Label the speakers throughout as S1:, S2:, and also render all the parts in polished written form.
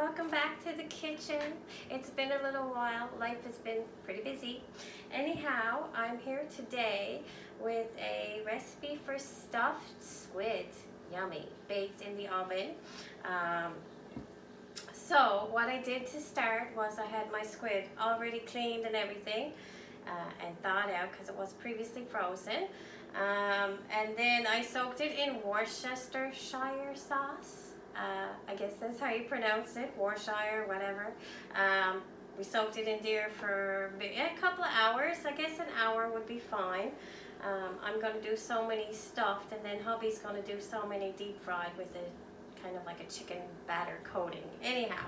S1: welcome back to the kitchen. It's been a little while. Life has been pretty busy. Anyhow, I'm here today with a recipe for stuffed squid. Yummy, baked in the oven. So what I did to start was I had my squid already cleaned and everything and thawed out because it was previously frozen. And then I soaked it in Worcestershire sauce. I guess that's how you pronounce it, Worcestershire, whatever. We soaked it in there for a couple of hours. I guess an hour would be fine. I'm going to do so many stuffed, and then hubby's going to do so many deep fried with it, kind of like a chicken batter coating. Anyhow,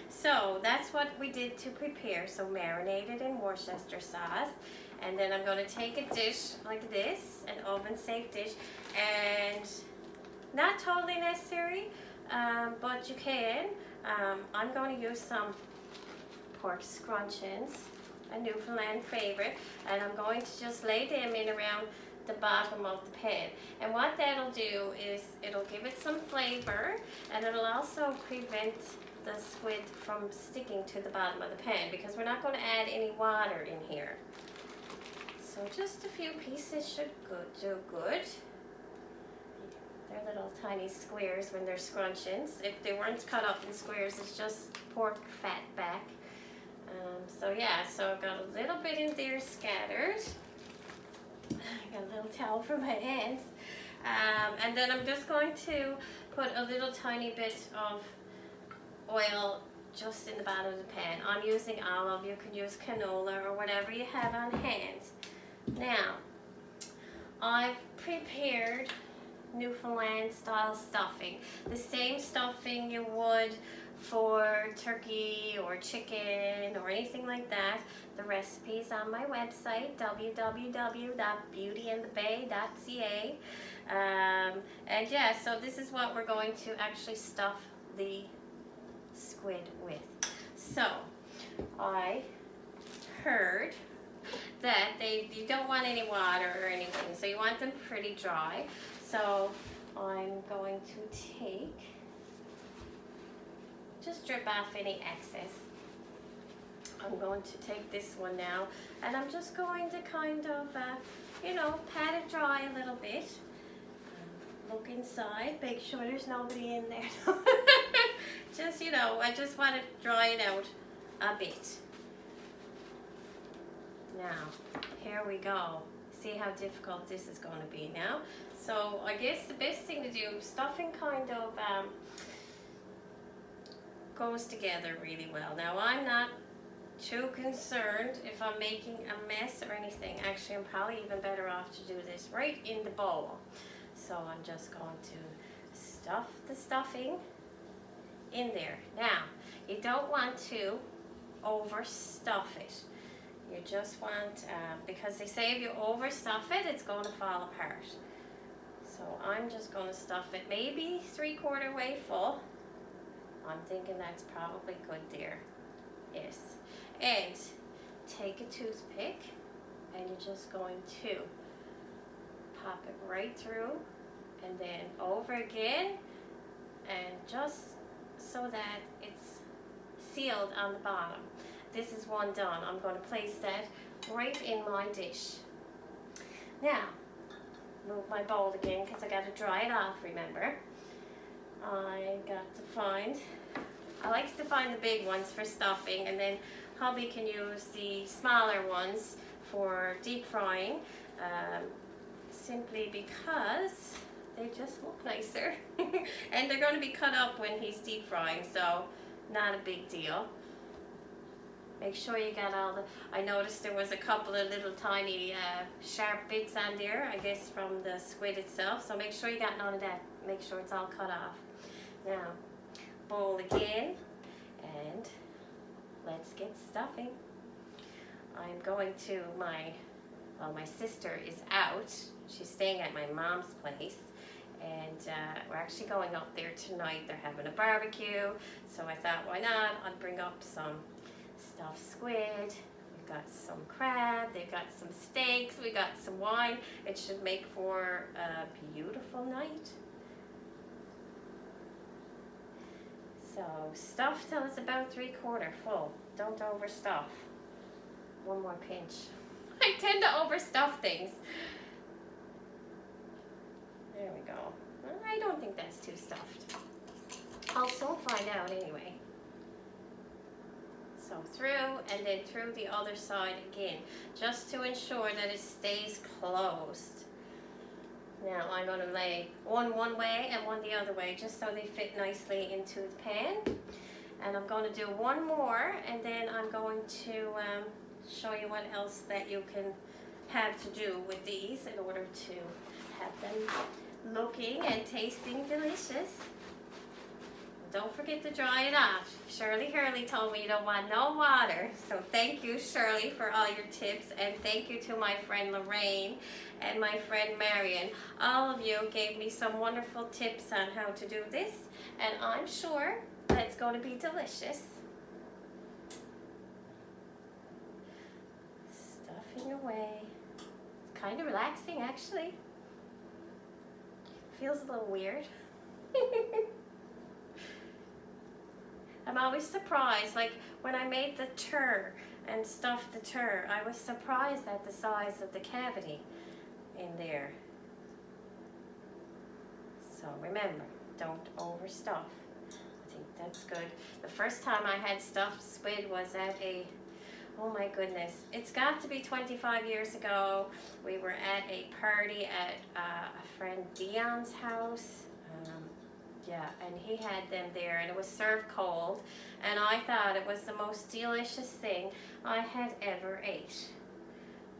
S1: so that's what we did to prepare. So marinated in Worcestershire sauce. And then I'm going to take a dish like this, an oven safe dish, and not totally necessary, but you can. I'm going to use some pork scrunchions, a Newfoundland favorite, and I'm going to just lay them in around the bottom of the pan. And what that'll do is it'll give it some flavor, and it'll also prevent the squid from sticking to the bottom of the pan, because we're not going to add any water in here. So just a few pieces should do good. They're little tiny squares when they're scrunchions. If they weren't cut up in squares, it's just pork fat back. So yeah, so I've got a little bit in there scattered. I got a little towel for my hands. And then I'm just going to put a little tiny bit of oil just in the bottom of the pan. I'm using olive. You can use canola or whatever you have on hand. Now, I've prepared Newfoundland style stuffing. The same stuffing you would for turkey or chicken or anything like that. The recipe's on my website, www.beautyandthebay.ca. And yeah, so this is what we're going to actually stuff the squid with. So, I heard that you don't want any water or anything, so you want them pretty dry. So I'm going to just drip off any excess. I'm going to take this one now, and I'm just going to kind of, pat it dry a little bit. Look inside, make sure there's nobody in there. Just, I just want to dry it out a bit. Now, here we go. See how difficult this is going to be now. So I guess the best thing to do, stuffing kind of goes together really well. Now I'm not too concerned if I'm making a mess or anything. Actually, I'm probably even better off to do this right in the bowl. So I'm just going to stuff the stuffing in there. Now, you don't want to overstuff it. You just want, because they say if you overstuff it, it's going to fall apart. So I'm just going to stuff it maybe 3/4 way full. I'm thinking that's probably good there. Yes. And take a toothpick, and you're just going to pop it right through, and then over again, and just so that it's sealed on the bottom. This is one done. I'm going to place that right in my dish. Now, move my bowl again because I got to dry it off, remember. I like to find the big ones for stuffing, and then hubby can use the smaller ones for deep frying, simply because they just look nicer. And they're going to be cut up when he's deep frying, so not a big deal. Make sure you got all the, I noticed there was a couple of little tiny sharp bits on there, I guess from the squid itself, so make sure you got none of that. Make sure it's all cut off. Now, bowl again, and let's get stuffing. I'm going to my sister is out. She's staying at my mom's place, and we're actually going up there tonight. They're having a barbecue, so I thought, why not? I'd bring up some stuffed squid. We've got some crab, they've got some steaks, we got some wine. It should make for a beautiful night. So stuff till it's about 3/4 full. Don't overstuff. One more pinch. I tend to overstuff things. There we go. I don't think that's too stuffed. I'll soon find out anyway. So through and then through the other side again, just to ensure that it stays closed. Now I'm going to lay one way and one the other way, just so they fit nicely into the pan. And I'm going to do one more, and then I'm going to show you what else that you can have to do with these in order to have them looking and tasting delicious. Don't forget to dry it off. Shirley Hurley told me you don't want no water. So thank you, Shirley, for all your tips. And thank you to my friend Lorraine and my friend Marion. All of you gave me some wonderful tips on how to do this. And I'm sure that it's going to be delicious. Stuffing away. It's kind of relaxing, actually. Feels a little weird. I'm always surprised, like when I made the tur and stuffed the tur, I was surprised at the size of the cavity in there. So remember, don't overstuff. I think that's good. The first time I had stuffed squid was at oh my goodness, it's got to be 25 years ago. We were at a party at a friend Dion's house. Yeah, and he had them there, and it was served cold, and I thought it was the most delicious thing I had ever ate.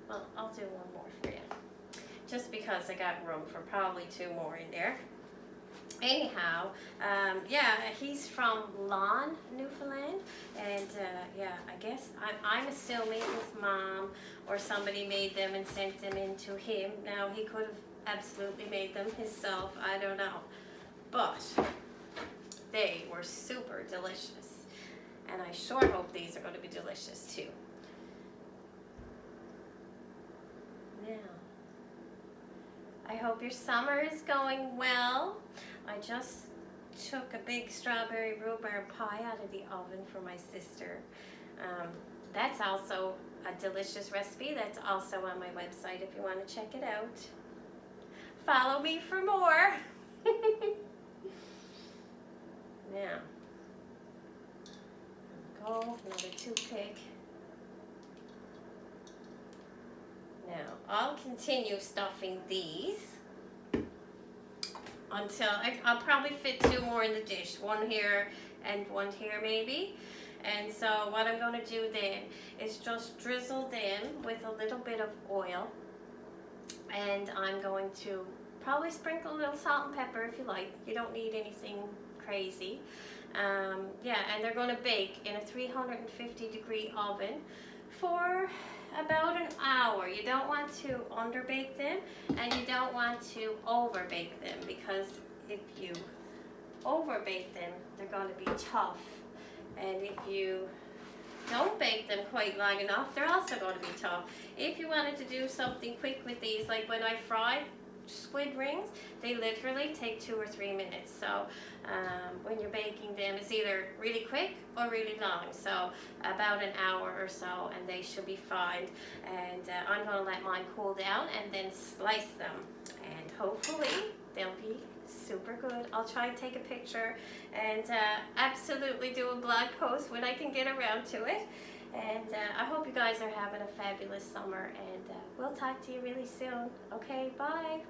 S1: Well, I'll do one more for you, just because I got room for probably 2 more in there. Anyhow, yeah, he's from Lawn, Newfoundland, and yeah, I guess I'm assuming his mom or somebody made them and sent them in to him. Now, he could have absolutely made them himself, I don't know. But they were super delicious, and I sure hope these are going to be delicious too. Now, I hope your summer is going well. I just took a big strawberry rhubarb pie out of the oven for my sister. That's also a delicious recipe. That's also on my website if you want to check it out. Follow me for more. Now, go, another toothpick. Now, I'll continue stuffing these until I'll probably fit 2 more in the dish. One here and one here maybe. And so what I'm going to do then is just drizzle them with a little bit of oil. And I'm going to probably sprinkle a little salt and pepper if you like. You don't need anything crazy. Yeah, and they're going to bake in a 350-degree oven for about an hour. You don't want to underbake them, and you don't want to overbake them, because if you overbake them, they're going to be tough. And if you don't bake them quite long enough, they're also going to be tough. If you wanted to do something quick with these, like when I fried squid rings, they literally take 2 or 3 minutes. So when you're baking them, it's either really quick or really long. So about an hour or so, and they should be fine. And I'm going to let mine cool down and then slice them. And hopefully they'll be super good. I'll try and take a picture and absolutely do a blog post when I can get around to it. And I hope you guys are having a fabulous summer, and we'll talk to you really soon. Okay, bye.